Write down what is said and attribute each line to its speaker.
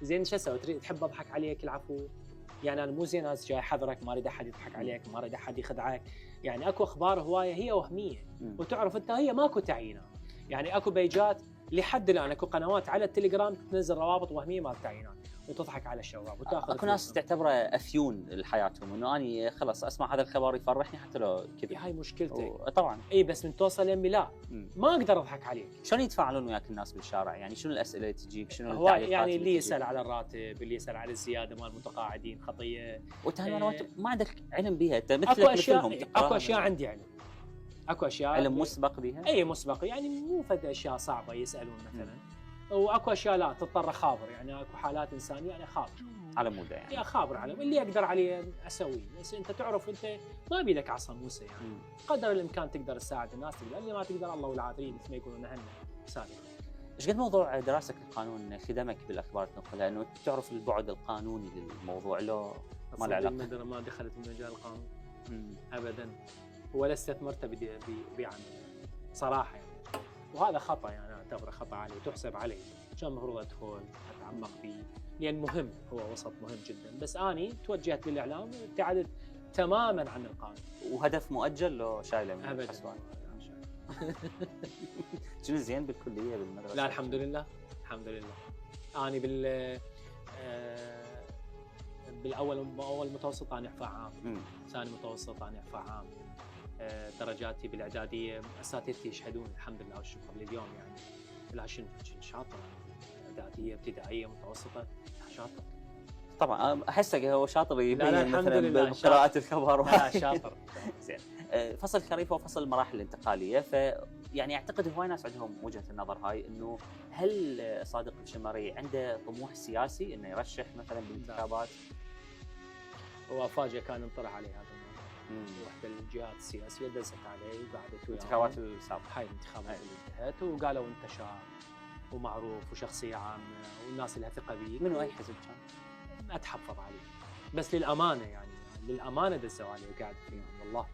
Speaker 1: زين شو اسوي؟ تحب اضحك عليك العفو؟ يعني انا مو زين ناس جاي حذرك، ما اريد احد يضحك عليك، ما اريد احد يخدعك. يعني اكو اخبار هوايه هي وهميه، وتعرف انت هي ماكو تعيينات. يعني اكو بيجات لحد الان، اكو قنوات على التليجرام تنزل روابط وهميه مال تعيينات وتضحك على الشباب وتاخذ
Speaker 2: اكو ناس تعتبره افيون لحياتهم، انه اني خلص اسمع هذا الخبر يفرحني حتى لو كذب.
Speaker 1: هاي مشكلتك.
Speaker 2: طبعا
Speaker 1: اي بس من توصل يمي لا ما اقدر اضحك عليك.
Speaker 2: شلون يتفاعلون وياك الناس بالشارع؟ يعني شنو الاسئله اللي تجيك؟ شنو
Speaker 1: هو
Speaker 2: التعليقات
Speaker 1: يعني اللي يسال على الراتب، اللي يسال على الزياده مال المتقاعدين خطيه.
Speaker 2: وانت ما عندك علم بها، انت
Speaker 1: اكو
Speaker 2: مثلهم
Speaker 1: اشياء، اكو اشياء عندي علم، اكو اشياء
Speaker 2: علم مسبق بها.
Speaker 1: اي مسبق، يعني مو فد اشياء صعبه يسالون مثلا. واكو اشياء لا تضطر خابر، يعني اكو حالات انسانيه انا خابر
Speaker 2: على موده، يعني
Speaker 1: خابر على اللي اقدر عليه اسويه. بس انت تعرف انت ما بيدك عصا موسى، يعني قدر الامكان تقدر تساعد الناس، تقدر اللي ما تقدر الله والعافيه مثل ما يقولون اهلنا سابقا.
Speaker 2: ايش قد موضوع دراستك للقانون خدمك بالاخبار تنقلها، انه تعرف البعد القانوني للموضوع لو ما له علاقه؟
Speaker 1: ما دخلت بمجال القانون ابدا، ولا استثمرت بعمل صراحه يعني. وهذا خطا، يعني اعتبره خطا علي وتحسب علي. كان المفروض ادخل اتعمق فيه، لان مهم، هو وسط مهم جدا. بس اني توجهت للاعلام وابتعدت تماما عن القانون.
Speaker 2: وهدف مؤجل لو شايله من
Speaker 1: ابدا
Speaker 2: الحسبان؟ شنو زين بالكليه بالمدرسه؟
Speaker 1: لا الحمد لله، الحمد لله. اني باول متوسط اني اعفاء عام، ثاني متوسط اني اعفاء عام. درجاتي بالاعداديه اساتذتي يشهدون الحمد لله والشكر لليوم، يعني لا شاطر، اعداديه ابتدائيه متوسطه شاطر.
Speaker 2: طبعا احسك هو شاطر
Speaker 1: يبين
Speaker 2: مثلا بقراءه الخبر.
Speaker 1: لا شاطر.
Speaker 2: زين. فصل الخريف وفصل المراحل الانتقاليه، يعني اعتقد هواي ناس عندهم وجهه النظر هاي، انه هل صادق الشمري عنده طموح سياسي انه يرشح مثلا بالانتخابات؟
Speaker 1: وافاجئ كان انطرح عليه هذا الموضوع. واحدة الجهات السياسيه دزت عليه وقعدت وياه
Speaker 2: الانتخابات السابقه،
Speaker 1: هاي الانتخابات اللي انتهت، وقالوا انت شاب ومعروف وشخصيه عامه والناس لها ثقه بيك.
Speaker 2: منو اي حزب كان؟
Speaker 1: ما اتحفظ عليه، بس للامانه يعني للامانه دزوا عليه وقعد فيهم والله.